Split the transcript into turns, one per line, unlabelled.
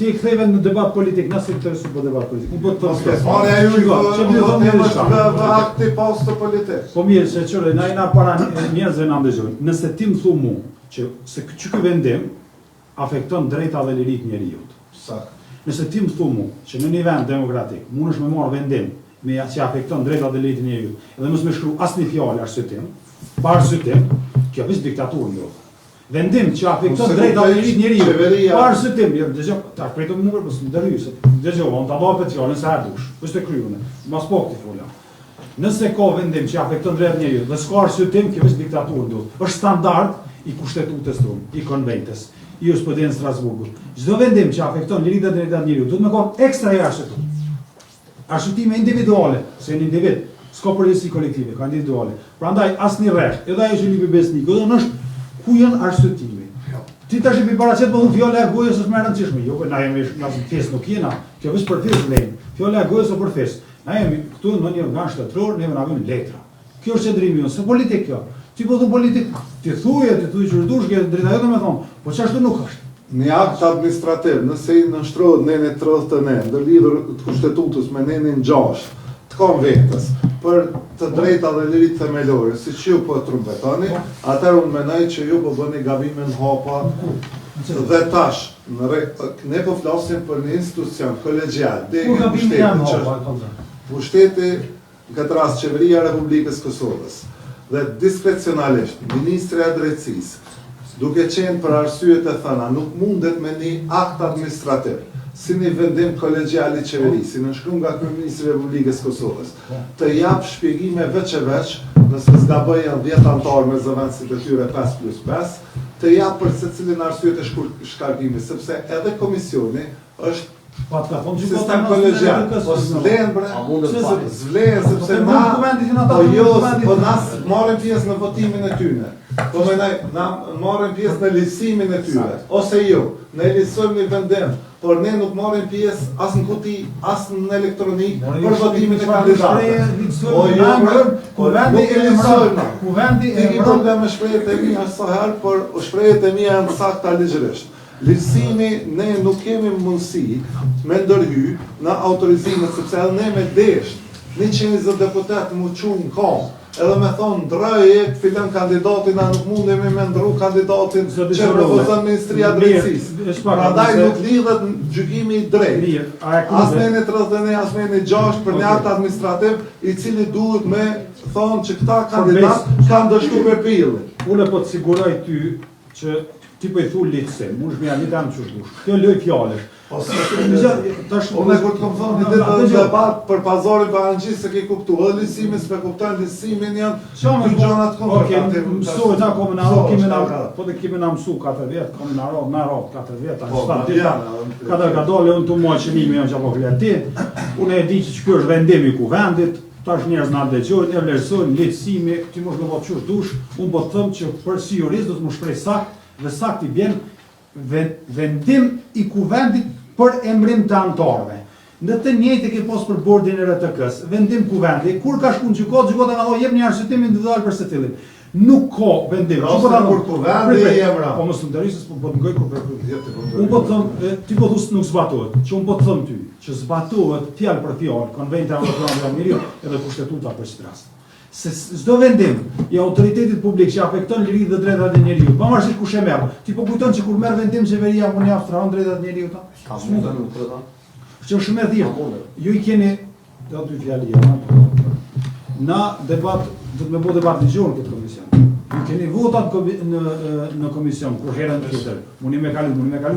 ti e ktheve në debat politik, nëse të interesu po debat politik. Unë po të them.
Marrja ju akti posto politik.
Po mirë, se çore, na jena para njerëzve na ndëgjojnë. Nëse ti më thu mu që se ky vendim afekton drejtat dhe liritë e njerëzit.
Saktë.
Nëse ti më thu mu që në një vend demokratik mundesh me marrë vendim me që afekton drejtat dhe liritë e njerëzit, edhe mos më shkruaj asnjë fjalë arsyetëm, pa arsyetëm, kjo është diktaturë jo. Vendim që afekton drejtat dhe liritë e njerëzit, pa arsyetëm, dëgjoj, ta pritet më për të ndërhyr se dëgjoj, on ta bëj fjalën sa dush. Është e kryune. Mos po ti fola. Nëse ka vendim që afekton drejtat e njerëzit dhe s'ka arsyetëm, kjo është diktaturë do. Është standard i kushtetutës tonë, i konventës, i jurisprudencës së Strasburgut. Çdo vendim që afekton liritë dhe drejtat e njerëzit duhet të ketë ekstra arsyetëm. Arsyetime individuale, se një individ s'ka përgjegjësi kolektive, ka individuale. Prandaj asnjë rresht, edhe ajo që lipi besnik, do është ku janë arsyetimi. Ti tash i paraqet po fjola e gojës është më e rëndësishme. Jo, na jemi në festë nuk jena. Kjo është për festë vlen. Fjola e gojës është për festë. Na jemi këtu në një organ shtetëror, ne na vënë letra. Kjo është qendrimi jonë, se politik kjo. Ti po thon politik, ti thuje që dush që drejta jote më thon, po çashtu nuk është.
Një akt administrativ, nëse i nënshtrohet nene 39, ndërlidhur të kushtetutës me nenin 6 të konventës për të drejta dhe lirit themelore, si që ju po trumpetoni, atër unë menaj që ju po bëni gabime në hapa dhe tash, ne po flasim për një institucion kolegjial, pushteti, në këtë rast Qeveria e Republikës Kosovës, dhe diskrecionalisht, Ministri e Drejtësisë, duke qenë për arsyet e thëna, nuk mundet me një akt administrativ, si një vendim kolegjial i qeverisë, nënshkruar nga Kryeministri i Republikës Kosovës, të jap shpjegime veç e veç, nëse zgaboj janë 10 anëtarë me zëvendësit e tyre 5+5, të jap për secilin arsyet e shkarkimit, sepse edhe komisioni është sistem kolegjial. Po s'vlen bre, s'vlen sepse na marrim pjesë në votimin e tyre. Po na marrim pjesë në listimin e tyre, ose jo, ne listojmë një vendim, por ne nuk marrim pjesë as në kuti, as në elektronik për votimin e kandidatëve. Po jo, kuvendi e listojmë. Kuvendi e problem me shprehjet e mia sa herë, por shprehjet e mia janë sakta ligjërisht. Listimi ne nuk kemi mundësi me ndërhy në autorizimet, sepse edhe ne me desh 120 deputet më qunë në kom, edhe me thonë ndrëje filan kandidatin, a nuk mundemi me ndru kandidatin që propozon Ministria Drejtësisë. Prandaj nuk lidhet gjykimi i drejtë. As me në 31, as me në 6 për një akt administrativ i cili duhet me thonë që këta kandidat kanë dështu me pillin.
Unë po të siguroj ty që ti po i thu liçse, mund të më jam çu dush. Kjo loj fjalësh.
Unë kur të kom thonë një ditë në debat për pazarin Barangjisë se ke kuptu, edhe lisimin s'pe kuptojnë, lisimin janë dy gjonat konvertative.
Mësuhet ta komunarot, po të kemi na mësu 4 vjet, komunarot, na rrot 4 vjet, ka dalë unë të muaj qenimi janë çapo vlerëti. Unë e di që ky është vendimi i kuvendit, tash njerëz na dëgjojnë, e vlerësojnë lehtësimi, ti mos do të çush dush, unë po të them që për si jurist do të më shpreh sakt dhe sakt i bjen vendim i kuvendit për emrim të anëtarëve. Në të njëjtë ke pas për bordin e RTK-s, vendim kuvendi, kur ka shku në gjykata, gjykata ka thonë jep një arsyetim individual për secilin. Nuk ka vendim.
Kur kuvendi i emra.
Po mos u ndërrisë, po të ngoj kur për. Unë po të them, ti po thos nuk zbatohet, që unë po të them ty, që zbatohet fjalë për fjalë, konventi evropian e njeriut edhe kushtetuta për çdo rast. Se çdo vendim i autoritetit publik që afekton liritë dhe drejtat e njeriut, pavarësisht kush e merr. Ti po kujton që kur merr vendim qeveria mund ia aftroon drejtat e njeriut.
Ka mundën nuk thotë.
Që është shumë e thjeshtë. Ju I keni do dy fjalë jona. Na debat do të më bëj debat ligjor këtë komision. Ju keni votat në komision kur herën tjetër. Mundi me kalu